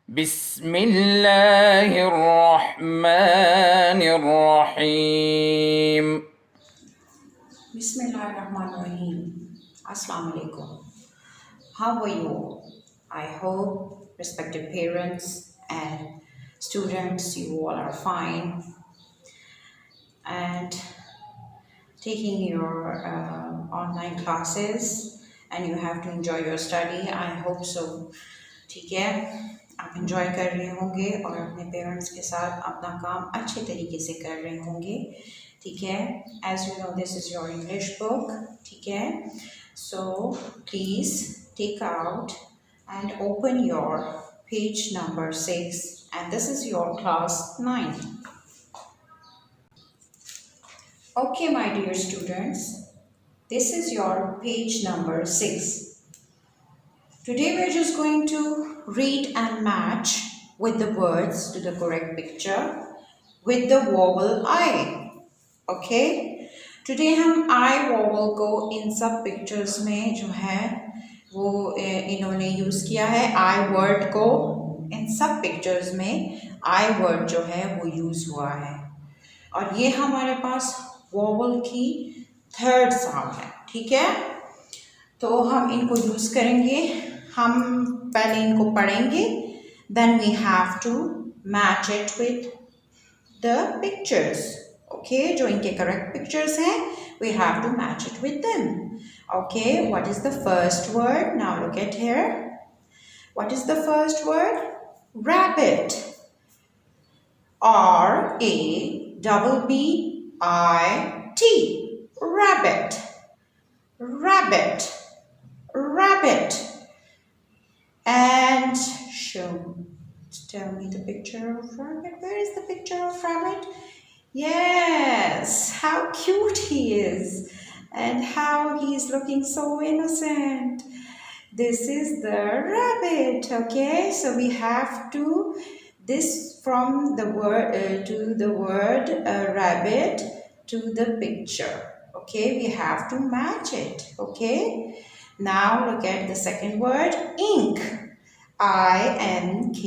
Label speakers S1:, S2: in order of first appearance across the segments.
S1: بسم الله الرحمن الرحيم.
S2: Bismillahirrahmanirrahim. Assalamu alaikum. How are you? I hope respected parents and students, you all are fine and taking your online classes and you have to enjoy your study. I hope so. ठीक है, आप enjoy कर रहे होंगे और अपने parents के साथ अपना काम अच्छे तरीके से कर रहे होंगे. ठीक है, as you know this is your English book. ठीक है, so please take out and open your page number 6 and this is your class 9. Okay, my dear students, this is your page number 6. Today we are just going to read and match with the words to the correct picture with the vowel I. Okay? Today हम I vowel को इन सब pictures में जो है वो इन्होंने use किया है. I word को इन सब pictures में I word जो है वो use हुआ है और ये हमारे पास vowel की third sound है. ठीक है, तो हम इनको यूज करेंगे. हम पहले इनको पढ़ेंगे, then we have to match it with the pictures. Okay, जो इनके correct pictures हैं, we have to match it with them. Okay, what is the first word? Now look at here. What is the first word? Rabbit. R-A-B-B-I-T. Rabbit. Rabbit. Rabbit. And tell me the picture of rabbit. Where is the picture of rabbit? Yes, how cute he is and how he is looking so innocent. This is the rabbit. Okay, so we have to this from the word to the word rabbit to the picture. Okay, we have to match it. Okay, now look at the second word, ink. I-N-K,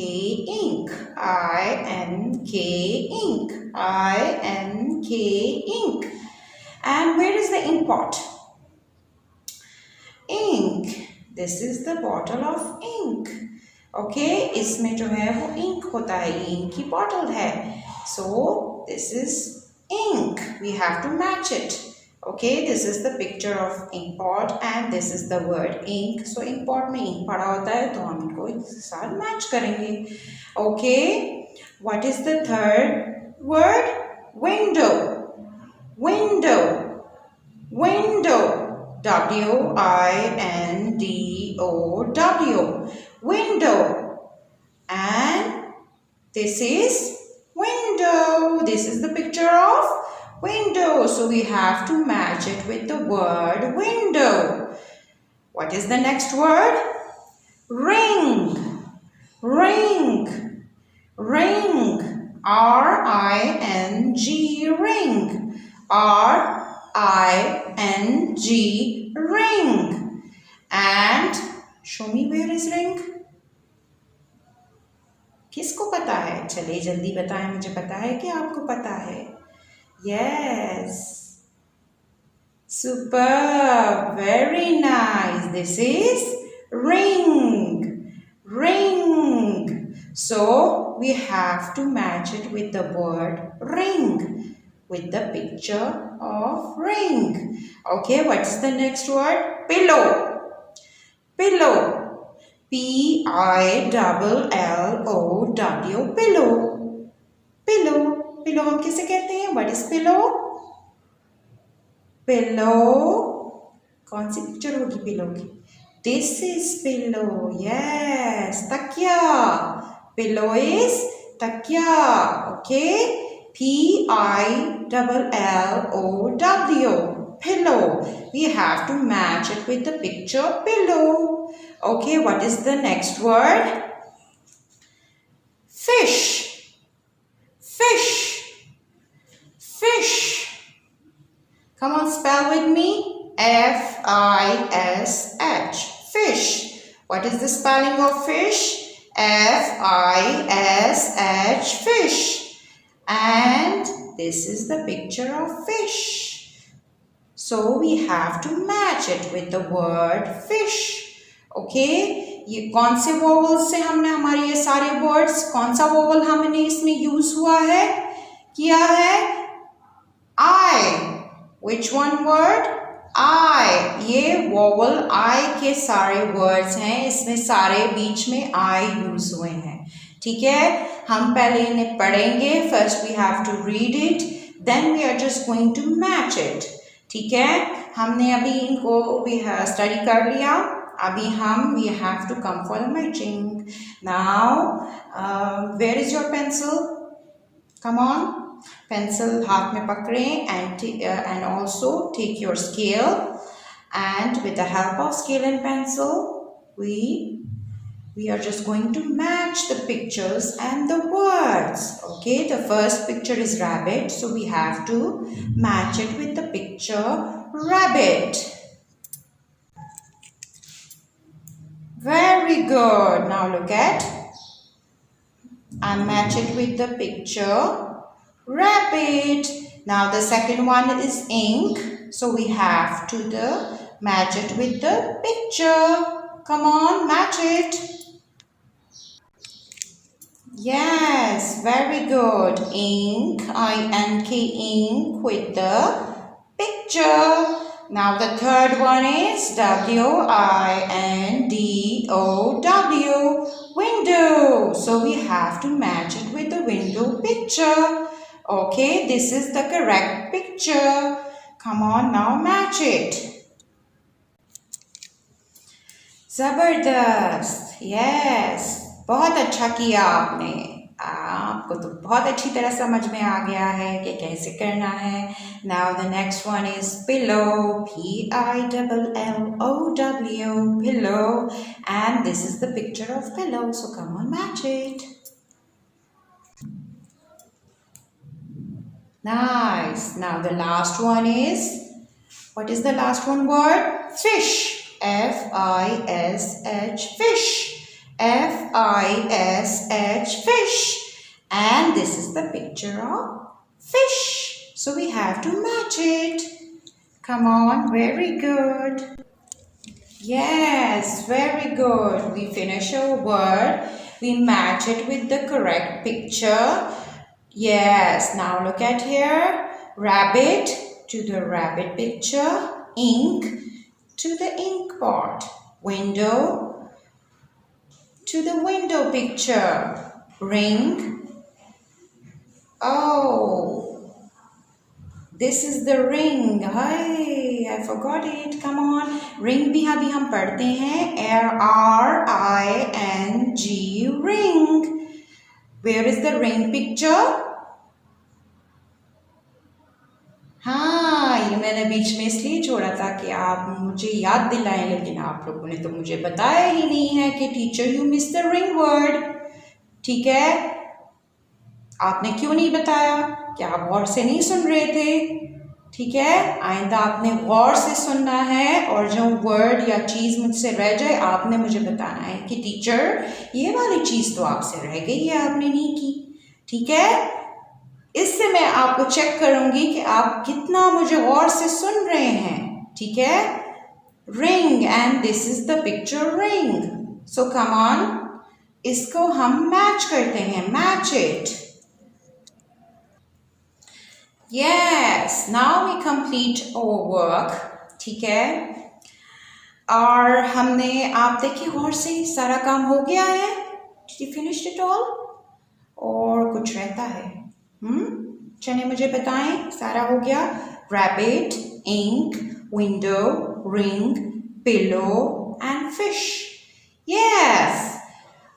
S2: ink. I-N-K, ink. I-N-K, ink. And where is the ink pot? Ink. This is the bottle of ink. Okay, इसमें जो है वो ink होता है, ink की bottle है. So this is ink. We have to match it. Okay, this is the picture of ink pot and this is the word ink. So ink pot में ink पड़ा होता है, तो हम इनको इसके साथ match करेंगे. Okay, what is the third word? Window. Window. Window. W-I-N-D-O-W. Window. And this is window. This is the picture of window. So we have to match it with the word window. What is the next word? Ring. Ring. Ring. R-I-N-G. Ring. R-I-N-G. Ring. And show me where is ring. किसको पता है? चलिए जल्दी बताएं, मुझे पता है कि आपको पता है. Yes. Superb. Very nice. This is ring. Ring. So we have to match it with the word ring, with the picture of ring. Okay, what's the next word? Pillow. Pillow. P-I-L-L-O-W. Pillow. Pillow. Pillow हम किसे कहते हैं? What is pillow? Pillow. कौन सी picture होगी pillow की? This is pillow. Yes. तकिया. Pillow is तकिया. Okay. P-I-L-L-O-W. Pillow. We have to match it with the picture pillow. Okay, what is the next word? Fish. Fish. Fish. Come on, spell with me. F-I-S-H. Fish. What is the spelling of fish? F-I-S-H, fish. And this is the picture of fish. So we have to match it with the word fish. Okay, ये कौन से vowel से हमने हमारे ये सारे words, कौन सा वोवल हमने इसमें यूज हुआ है, किया है? I. Which one word? I. ये वोवल I के सारे वर्ड्स हैं, इसमें सारे बीच में I यूज हुए हैं. ठीक है, हम पहले इन्हें पढ़ेंगे. First we have to read it, then we are just going to match it. ठीक है, हमने अभी इनको भी स्टडी कर लिया. अभी हम we have to come for the matching. Now where is your pencil? Come on, pencil हाथ में पकड़ें and also take your scale, and with the help of scale and pencil we are just going to match the pictures and the words. Okay, the first picture is rabbit, so we have to match it with the picture rabbit. Very good. Now look at, and match it with the picture rabbit. Now the second one is ink, so we have to match it with the picture. Come on, match it. Yes, very good. Ink, I-N-K, ink with the picture. Now the third one is W-I-N-D-O-W, window. So we have to match it with the window picture. Okay, this is the correct picture. Come on, now match it. Zabardast. Yes, बहुत अच्छा किया आपने. आपको तो बहुत अच्छी तरह समझ में आ गया है कि कैसे करना है. Now the next one is pillow, P-I-L-L-O-W, pillow, and this is the picture of pillow. So come on, match it. Nice. Now the last one is, what is the last one word? Fish. F-I-S-H, fish. F-I-S-H, fish. And this is the picture of fish. So we have to match it. Come on, very good. Yes, very good. We finish our word. We match it with the correct picture. Yes, now look at here. Rabbit to the rabbit picture. Ink to the ink pot. Window to the window picture. Ring. Oh, this is the ring. Hey, I forgot it. Come on. Ring भी अभी हम पढ़ते हैं. R-I-N-G, ring. Where is the ring picture? हाँ, ये मैंने बीच में इसलिए छोड़ा था कि आप मुझे याद दिलाएं, लेकिन आप लोगों ने तो मुझे बताया ही नहीं है कि teacher you miss the ring word. ठीक है, आपने क्यों नहीं बताया? क्या आप गौर से नहीं सुन रहे थे? ठीक है, आइंदा आपने गौर से सुनना है, और जो वर्ड या चीज़ मुझसे रह जाए आपने मुझे बताना है कि टीचर ये वाली चीज़ तो आपसे रह गई है, आपने नहीं की. ठीक है, इससे मैं आपको चेक करूंगी कि आप कितना मुझे गौर से सुन रहे हैं. ठीक है, ring, and this is the picture ring. So come on, इसको हम मैच करते हैं. Match it. Yes, now we complete our work. ठीक है, और हमने, आप देखिए गौर से, सारा काम हो गया है. फिनिश्ड इट ऑल, और कुछ रहता है? चलिए मुझे बताएं. सारा हो गया. Rabbit, ink, window, ring, pillow and fish. Yes,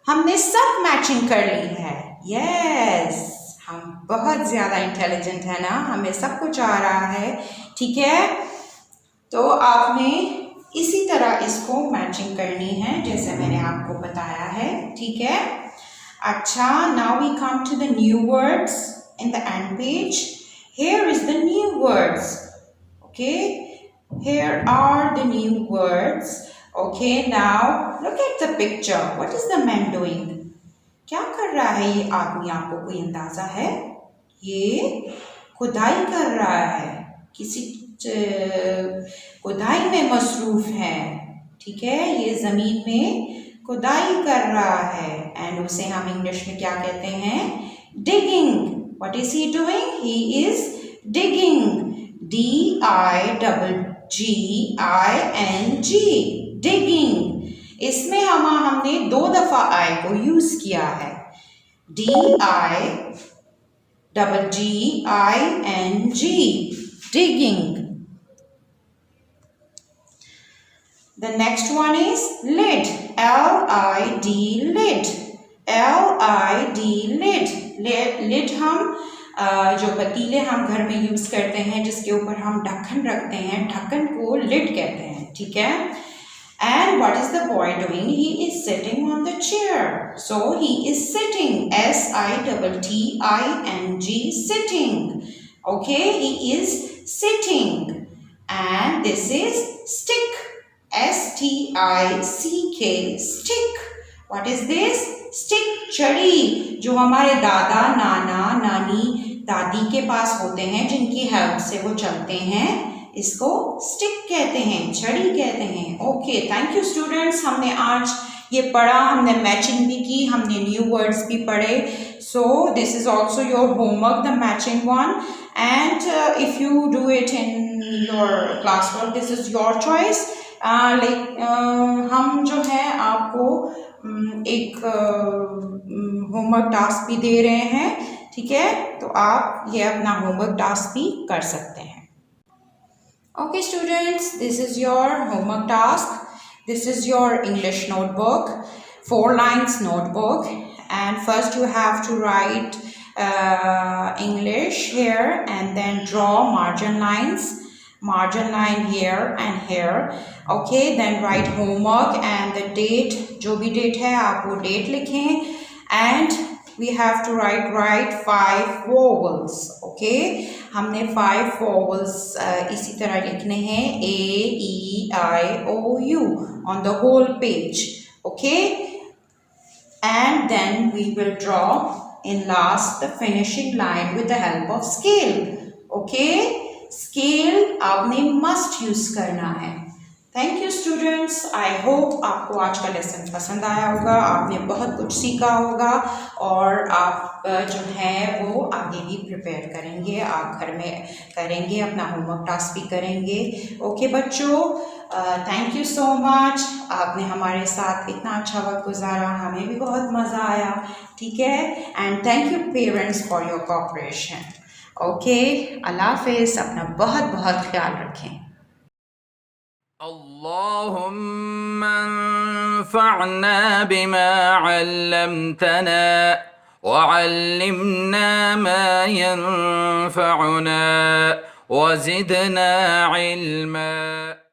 S2: हमने सब मैचिंग कर ली है. यस, हम बहुत ज़्यादा इंटेलिजेंट है ना, हमें सब कुछ आ रहा है. ठीक है, तो आपने इसी तरह इसको मैचिंग करनी है जैसे मैंने आपको बताया है. ठीक है, अच्छा. Now we come to the new words in the end page. Here is the new words. Okay, here are the new words. Okay, now look at the picture. What is the man doing? क्या कर रहा है ये आदमी, आपको कोई अंदाजा है? ये खुदाई कर रहा है, किसी खुदाई में मसरूफ है। ठीक है, ये जमीन में खुदाई कर रहा है एंड उसे हम इंग्लिश में क्या कहते हैं? Digging. What is he doing? He is digging. DIGGING, digging. इसमें हमने 2 दफा आई को यूज किया है। DIGGING, digging. The next one is lid. LID, lid. Lid हम जो पतीले हम घर में यूज करते हैं जिसके ऊपर हम ढक्कन रखते हैं, ढक्कन को लिड कहते हैं। ठीक है। And what is the boy doing? He is sitting on the chair. So he is sitting. SITTING, sitting. Okay, he is sitting. And this is stick. STICK, stick. What is this? Stick, छड़ी, जो हमारे दादा, नाना, नानी, दादी के पास होते हैं, जिनकी हेल्प से वो चलते हैं, इसको स्टिक कहते हैं, छड़ी कहते हैं। Okay, thank you students. हमने आज ये पढ़ा, हमने मैचिंग भी की, हमने न्यू वर्ड्स भी पढ़े। So this is also your homework, the matching one, and if you do it in your class work, this is your choice. हम जो है आपको एक होमवर्क टास्क भी दे रहे हैं। ठीक है, तो आप ये अपना होमवर्क टास्क भी कर सकते हैं। Okay students, this is your homework task. This is your English notebook, 4 lines notebook, and first you have to write English here and then draw margin lines, margin line here and here. Okay, then write homework and the date, जो भी date है आप वो date लिखें, and we have to write 5 vowels. Okay, हमने 5 vowels इसी तरह लिखने हैं, AEIOU on the whole page. Okay, and then we will draw in last the finishing line with the help of scale. Okay, scale आपने must use करना है। Thank you students, I hope आपको आज का लेसन पसंद आया होगा, आपने बहुत कुछ सीखा होगा और आप जो है वो आगे भी प्रिपेयर करेंगे, आप घर में करेंगे, अपना होमवर्क टास्क भी करेंगे। ओके बच्चों, थैंक यू सो मच, आपने हमारे साथ इतना अच्छा वक्त गुजारा, हमें भी बहुत मज़ा आया। ठीक है, and thank you parents for your cooperation. Okay, अल्लाह हाफिज़, अपना बहुत बहुत ख्याल रखें।
S1: اللهم انفعنا بما علمتنا وعلمنا ما ينفعنا وزدنا علما.